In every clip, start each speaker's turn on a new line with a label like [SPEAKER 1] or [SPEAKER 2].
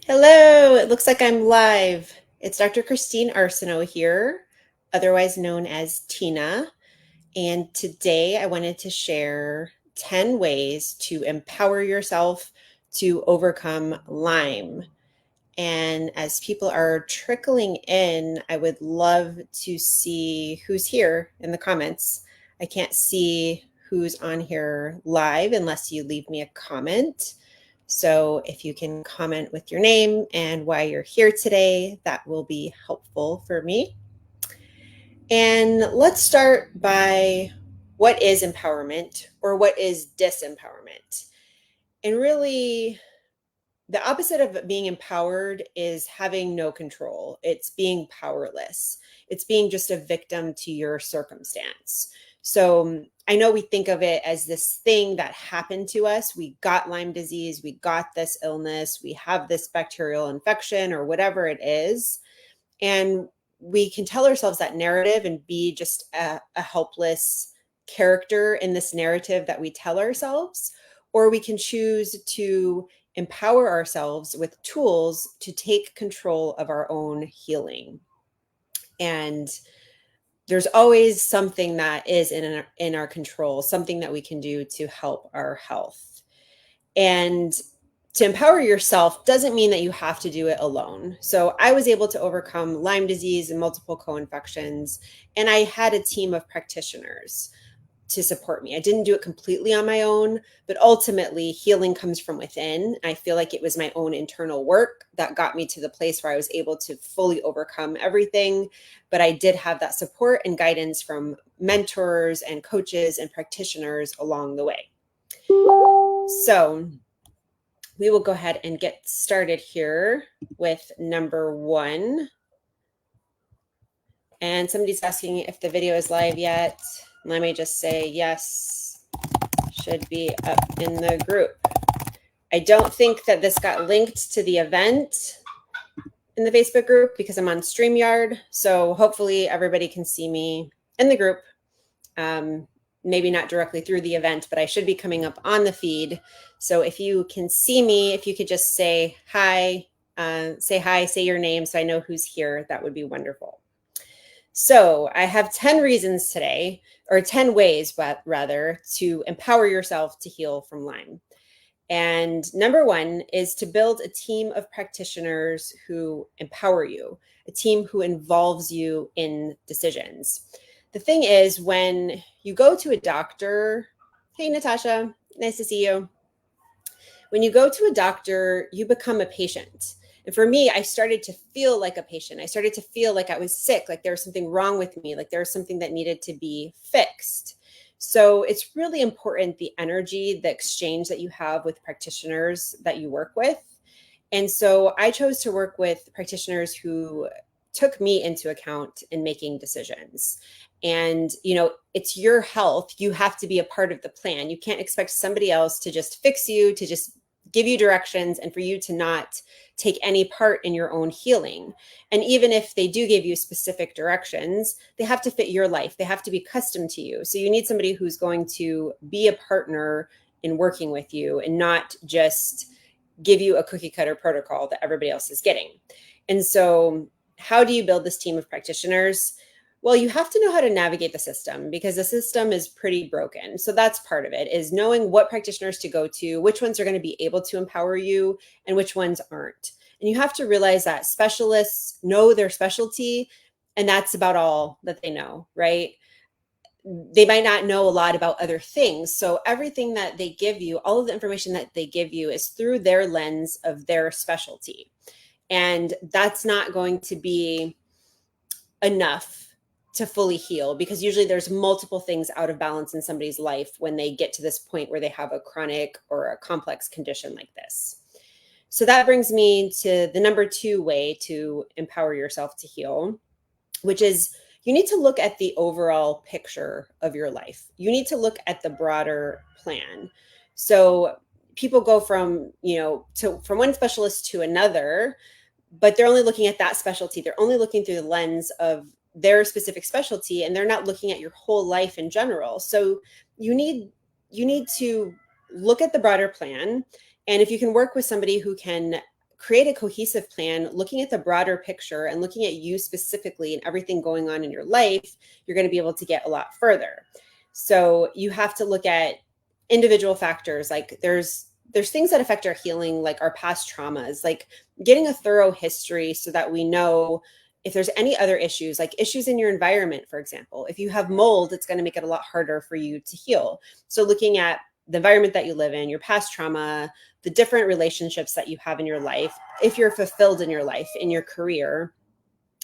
[SPEAKER 1] Hello, it looks like I'm live. It's Dr. Christine Arsenault here, otherwise known as Tina. And today I wanted to share 10 ways to empower yourself to overcome Lyme. And as people are trickling in, I would love to see who's here in the comments. I can't see who's on here live unless you leave me a comment. So if you can comment with your name and why you're here today, that will be helpful for me. And let's start by what is empowerment or what is disempowerment? And really, the opposite of being empowered is having no control. It's being powerless. It's being just a victim to your circumstance. So I know we think of it as this thing that happened to us. We got Lyme disease, we got this illness, we have this bacterial infection or whatever it is. And we can tell ourselves that narrative and be just a helpless character in this narrative that we tell ourselves, or we can choose to empower ourselves with tools to take control of our own healing. And there's always something that is in our control, something that we can do to help our health. And to empower yourself doesn't mean that you have to do it alone. So I was able to overcome Lyme disease and multiple co-infections, and I had a team of practitioners to support me. I didn't do it completely on my own, but ultimately healing comes from within. I feel like it was my own internal work that got me to the place where I was able to fully overcome everything. But I did have that support and guidance from mentors and coaches and practitioners along the way. So we will go ahead and get started here with number one. And somebody's asking if the video is live yet. Let me just say yes, should be up in the group. I don't think that this got linked to the event in the Facebook group because I'm on StreamYard. So hopefully everybody can see me in the group. Maybe not directly through the event, but I should be coming up on the feed. So if you can see me, if you could just say hi, say your name so I know who's here, that would be wonderful. So I have 10 reasons today, or 10 ways, but rather, to empower yourself to heal from Lyme. And number one is to build a team of practitioners who empower you, a team who involves you in decisions. The thing is, when you go to a doctor, hey, Natasha, nice to see you. When you go to a doctor, you become a patient. And for me, I started to feel like a patient. I started to feel like I was sick, like there was something wrong with me, like there was something that needed to be fixed. So it's really important, the energy, the exchange that you have with practitioners that you work with. And so I chose to work with practitioners who took me into account in making decisions. And, it's your health. You have to be a part of the plan. You can't expect somebody else to just fix you, to just give you directions, and for you to not take any part in your own healing. And even if they do give you specific directions, they have to fit your life. They have to be custom to you. So you need somebody who's going to be a partner in working with you and not just give you a cookie cutter protocol that everybody else is getting. And so how do you build this team of practitioners? Well, you have to know how to navigate the system because the system is pretty broken. So that's part of it, is knowing what practitioners to go to, which ones are going to be able to empower you and which ones aren't. And you have to realize that specialists know their specialty, and that's about all that they know, right? They might not know a lot about other things. So everything that they give you, all of the information that they give you is through their lens of their specialty. And that's not going to be enough to fully heal, because usually there's multiple things out of balance in somebody's life when they get to this point where they have a chronic or a complex condition like this. So that brings me to the number two way to empower yourself to heal, which is you need to look at the overall picture of your life. You need to look at the broader plan. So people go from one specialist to another, but they're only looking at that specialty. They're only looking through the lens of their specific specialty, and they're not looking at your whole life in general. So you need to look at the broader plan. And if you can work with somebody who can create a cohesive plan, looking at the broader picture and looking at you specifically and everything going on in your life, you're going to be able to get a lot further. So you have to look at individual factors. Like there's things that affect our healing, like our past traumas, like getting a thorough history so that we know if there's any other issues, like issues in your environment, for example. If you have mold, it's going to make it a lot harder for you to heal. So looking at the environment that you live in, your past trauma, the different relationships that you have in your life, if you're fulfilled in your life, in your career,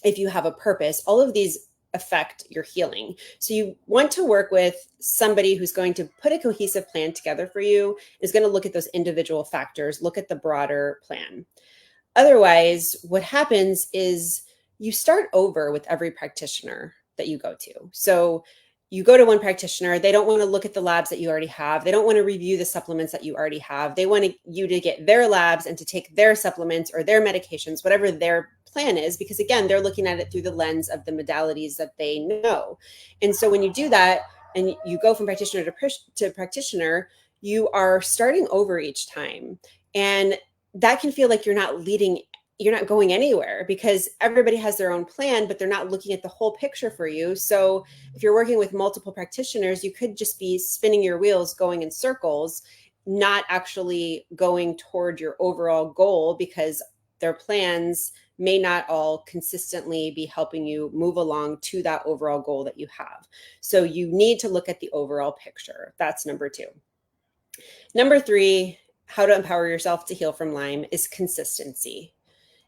[SPEAKER 1] if you have a purpose, all of these affect your healing. So you want to work with somebody who's going to put a cohesive plan together for you, is going to look at those individual factors, look at the broader plan. Otherwise, what happens is you start over with every practitioner that you go to. So you go to one practitioner, they don't want to look at the labs that you already have. They don't want to review the supplements that you already have. They want you to get their labs and to take their supplements or their medications, whatever their plan is, because again, they're looking at it through the lens of the modalities that they know. And so when you do that and you go from practitioner to practitioner, you are starting over each time. And that can feel like you're not going anywhere because everybody has their own plan, but they're not looking at the whole picture for you. So if you're working with multiple practitioners, you could just be spinning your wheels, going in circles, not actually going toward your overall goal because their plans may not all consistently be helping you move along to that overall goal that you have. So you need to look at the overall picture. That's number 2. Number 3, how to empower yourself to heal from Lyme, is consistency.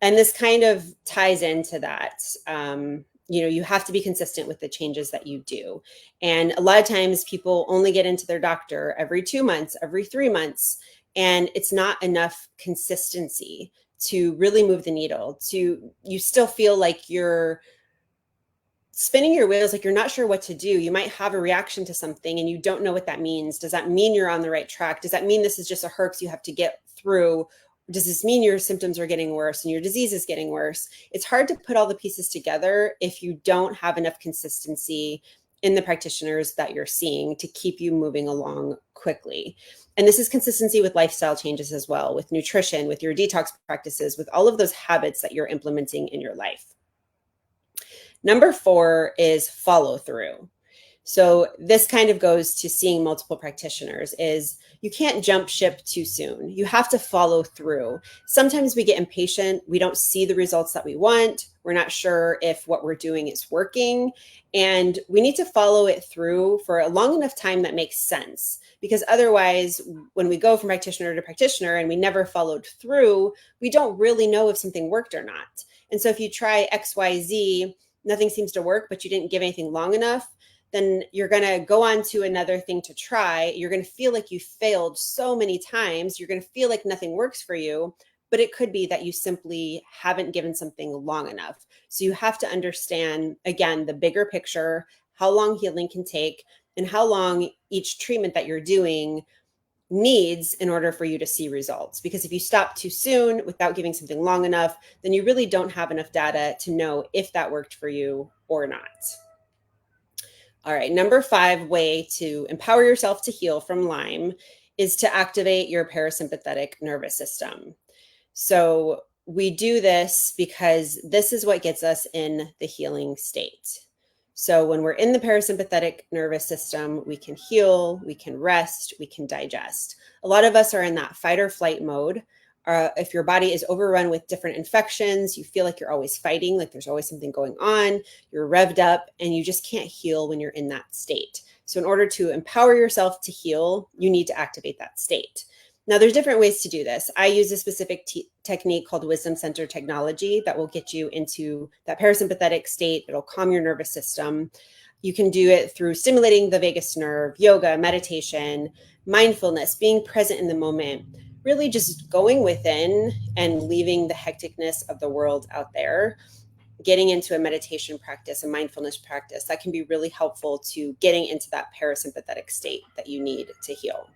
[SPEAKER 1] And this kind of ties into that. You have to be consistent with the changes that you do. And a lot of times people only get into their doctor every 2 months, every 3 months, and it's not enough consistency to really move the needle. You still feel like you're spinning your wheels, like you're not sure what to do. You might have a reaction to something and you don't know what that means. Does that mean you're on the right track? Does that mean this is just a herx you have to get through? Does this mean your symptoms are getting worse and your disease is getting worse? It's hard to put all the pieces together if you don't have enough consistency in the practitioners that you're seeing to keep you moving along quickly. And this is consistency with lifestyle changes as well, with nutrition, with your detox practices, with all of those habits that you're implementing in your life. Number 4 is follow through. So this kind of goes to seeing multiple practitioners, is you can't jump ship too soon. You have to follow through. Sometimes we get impatient. We don't see the results that we want. We're not sure if what we're doing is working. And we need to follow it through for a long enough time that makes sense. Because otherwise, when we go from practitioner to practitioner and we never followed through, we don't really know if something worked or not. And so if you try XYZ, nothing seems to work, but you didn't give anything long enough, then you're going to go on to another thing to try. You're going to feel like you failed so many times. You're going to feel like nothing works for you, but it could be that you simply haven't given something long enough. So you have to understand, again, the bigger picture, how long healing can take and how long each treatment that you're doing needs in order for you to see results. Because if you stop too soon without giving something long enough, then you really don't have enough data to know if that worked for you or not. All right, number 5 way to empower yourself to heal from Lyme is to activate your parasympathetic nervous system. So we do this because this is what gets us in the healing state. So when we're in the parasympathetic nervous system, we can heal, we can rest, we can digest. A lot of us are in that fight or flight mode. If your body is overrun with different infections, you feel like you're always fighting, like there's always something going on, you're revved up, and you just can't heal when you're in that state. So in order to empower yourself to heal, you need to activate that state. Now, there's different ways to do this. I use a specific technique called wisdom center technology that will get you into that parasympathetic state. It'll calm your nervous system. You can do it through stimulating the vagus nerve, yoga, meditation, mindfulness, being present in the moment, really just going within and leaving the hecticness of the world out there, getting into a meditation practice, a mindfulness practice. That can be really helpful to getting into that parasympathetic state that you need to heal.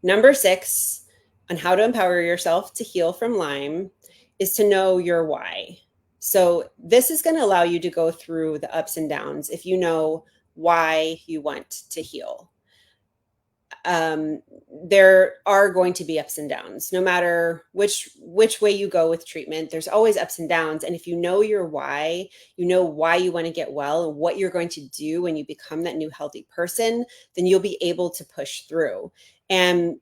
[SPEAKER 1] Number 6 on how to empower yourself to heal from Lyme is to know your why. So this is going to allow you to go through the ups and downs if you know why you want to heal. there are going to be ups and downs. No matter which way you go with treatment, there's always ups and downs. And if you know your why, you know why you want to get well and what you're going to do when you become that new healthy person, then you'll be able to push through. And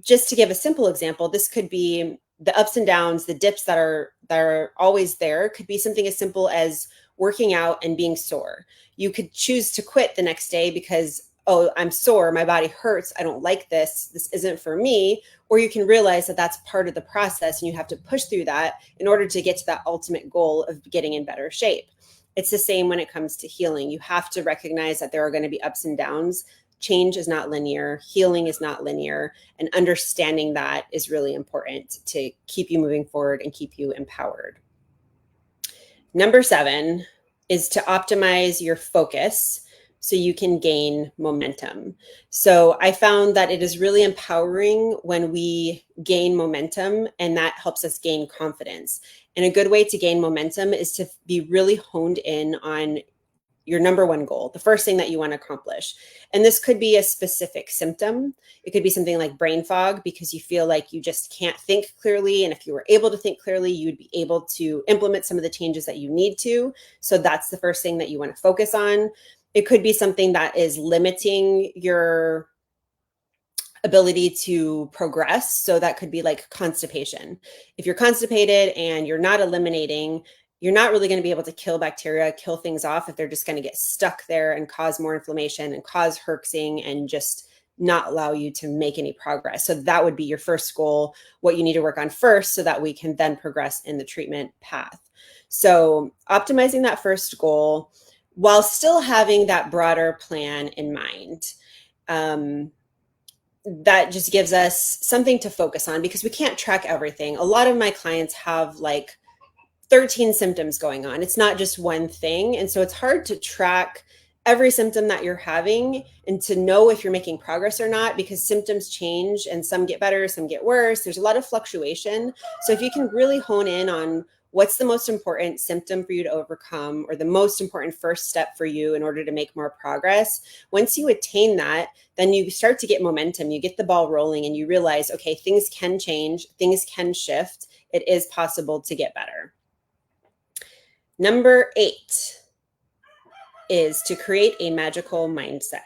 [SPEAKER 1] just to give a simple example, this could be the ups and downs, the dips that are always there. Could be something as simple as working out and being sore. You could choose to quit the next day because, oh, I'm sore, my body hurts, I don't like this isn't for me. Or you can realize that that's part of the process and you have to push through that in order to get to that ultimate goal of getting in better shape. It's the same when it comes to healing. You have to recognize that there are going to be ups and downs. Change is not linear, healing is not linear, and understanding that is really important to keep you moving forward and keep you empowered. Number 7 is to optimize your focus so you can gain momentum. So I found that it is really empowering when we gain momentum, and that helps us gain confidence. And a good way to gain momentum is to be really honed in on your number one goal, the first thing that you want to accomplish. And this could be a specific symptom. It could be something like brain fog because you feel like you just can't think clearly. And if you were able to think clearly, you'd be able to implement some of the changes that you need to. So that's the first thing that you want to focus on. It could be something that is limiting your ability to progress. So that could be like constipation. If you're constipated and you're not eliminating, you're not really going to be able to kill bacteria, kill things off if they're just going to get stuck there and cause more inflammation and cause herxing and just not allow you to make any progress. So that would be your first goal, what you need to work on first so that we can then progress in the treatment path. So optimizing that first goal while still having that broader plan in mind. That just gives us something to focus on because we can't track everything. A lot of my clients have like 13 symptoms going on. It's not just one thing. And so it's hard to track every symptom that you're having and to know if you're making progress or not because symptoms change and some get better, some get worse. There's a lot of fluctuation. So if you can really hone in on what's the most important symptom for you to overcome or the most important first step for you in order to make more progress, once you attain that, then you start to get momentum, you get the ball rolling and you realize, okay, things can change, things can shift. It is possible to get better. Number 8 is to create a magical mindset.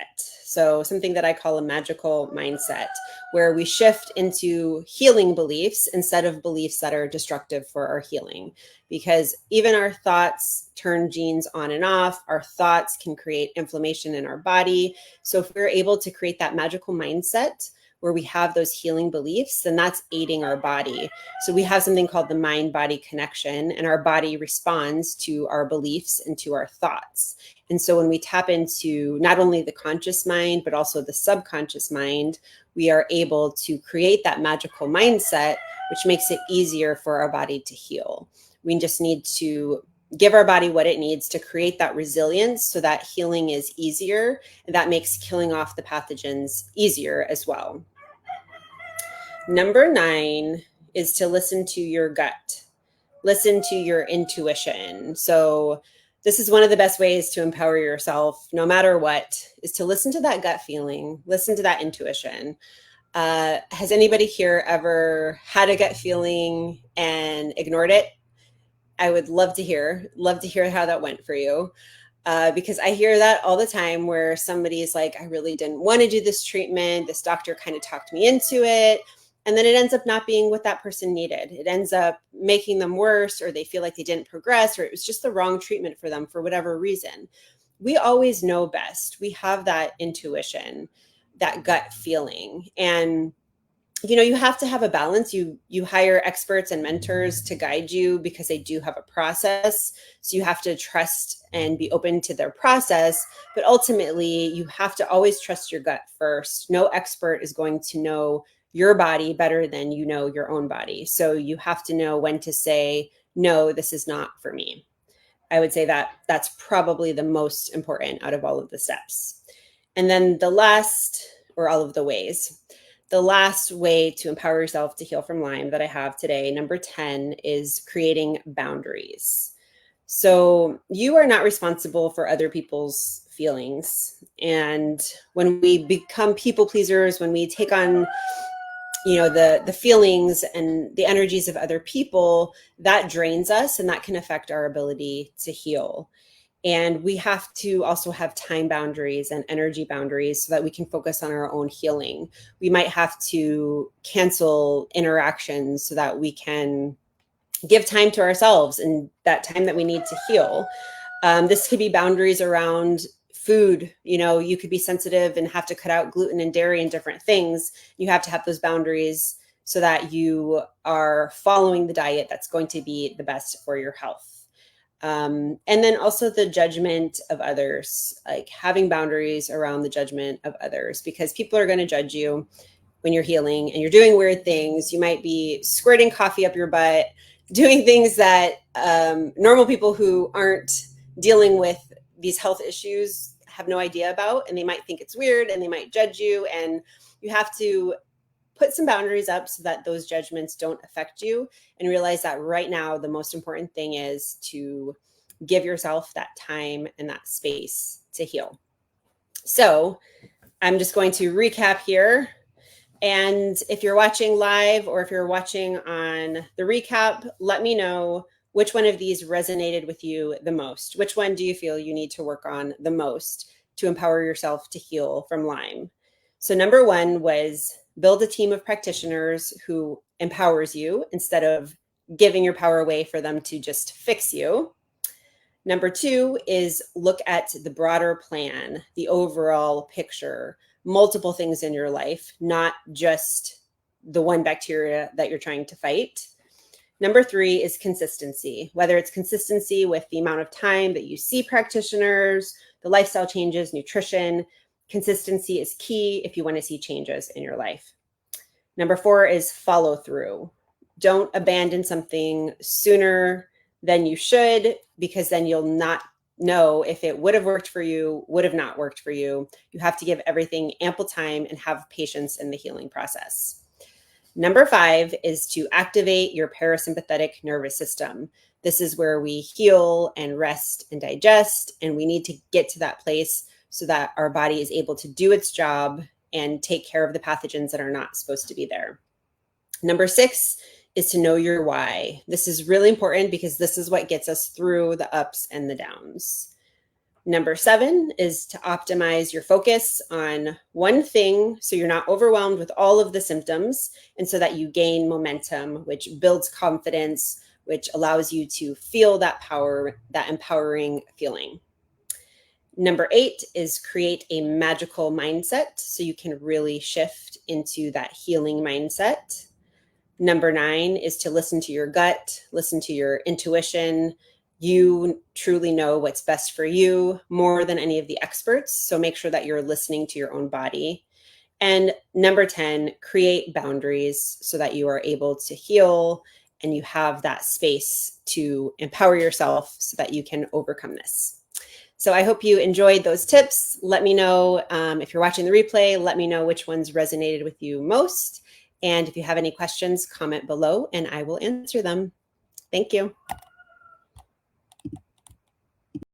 [SPEAKER 1] So something that I call a magical mindset, where we shift into healing beliefs instead of beliefs that are destructive for our healing. Because even our thoughts turn genes on and off. Our thoughts can create inflammation in our body. So if we're able to create that magical mindset where we have those healing beliefs, then that's aiding our body. So we have something called the mind-body connection, and our body responds to our beliefs and to our thoughts. And so when we tap into not only the conscious mind, but also the subconscious mind, we are able to create that magical mindset, which makes it easier for our body to heal. We just need to give our body what it needs to create that resilience so that healing is easier, and that makes killing off the pathogens easier as well. Number 9 is to listen to your gut. Listen to your intuition. So this is one of the best ways to empower yourself, no matter what, is to listen to that gut feeling, listen to that intuition. Has anybody here ever had a gut feeling and ignored it? I would love to hear how that went for you. Because I hear that all the time where somebody's like, I really didn't want to do this treatment. This doctor kind of talked me into it. And then it ends up not being what that person needed. It ends up making them worse, or they feel like they didn't progress, or it was just the wrong treatment for them for whatever reason. We always know best. We have that intuition, that gut feeling. And you have to have a balance. You hire experts and mentors to guide you because they do have a process. So you have to trust and be open to their process. But ultimately, you have to always trust your gut first. No expert is going to know your body better than you know your own body. So you have to know when to say, no, this is not for me. I would say that that's probably the most important out of all of the steps. And then the last, or all of the ways, the last way to empower yourself to heal from Lyme that I have today, number 10, is creating boundaries. So you are not responsible for other people's feelings. And when we become people pleasers, when we take on, you know, the feelings and the energies of other people, that drains us, and that can affect our ability to heal. And we have to also have time boundaries and energy boundaries so that we can focus on our own healing. We might have to cancel interactions so that we can give time to ourselves and that time that we need to heal. This could be boundaries around food. You know, you could be sensitive and have to cut out gluten and dairy and different things. You have to have those boundaries so that you are following the diet that's going to be the best for your health. And then also the judgment of others, like having boundaries around the judgment of others, because people are going to judge you when you're healing and you're doing weird things. You might be squirting coffee up your butt, doing things that normal people who aren't dealing with these health issues have no idea about, and they might think it's weird and they might judge you. And you have to put some boundaries up so that those judgments don't affect you, and realize that right now the most important thing is to give yourself that time and that space to heal. So I'm just going to recap here. And if you're watching live or if you're watching on the recap, let me know which one of these resonated with you the most. Which one do you feel you need to work on the most to empower yourself to heal from Lyme? So number one was build a team of practitioners who empowers you instead of giving your power away for them to just fix you. Number two is look at the broader plan, the overall picture, multiple things in your life, not just the one bacteria that you're trying to fight. Number three is consistency, whether it's consistency with the amount of time that you see practitioners, the lifestyle changes, nutrition. Consistency is key if you want to see changes in your life. Number four is follow through. Don't abandon something sooner than you should, because then you'll not know if it would have worked for you, would have not worked for you. You have to give everything ample time and have patience in the healing process. Number five is to activate your parasympathetic nervous system. This is where we heal and rest and digest, and we need to get to that place so that our body is able to do its job and take care of the pathogens that are not supposed to be there. Number six is to know your why. This is really important because this is what gets us through the ups and the downs. Number seven is to optimize your focus on one thing so you're not overwhelmed with all of the symptoms, and so that you gain momentum, which builds confidence, which allows you to feel that power, that empowering feeling. Number eight is create a magical mindset so you can really shift into that healing mindset. Number nine is to listen to your gut, listen to your intuition. You truly know what's best for you more than any of the experts. So make sure that you're listening to your own body. And number 10, create boundaries so that you are able to heal and you have that space to empower yourself so that you can overcome this. So I hope you enjoyed those tips. Let me know if you're watching the replay, let me know which ones resonated with you most. And if you have any questions, comment below and I will answer them. Thank you.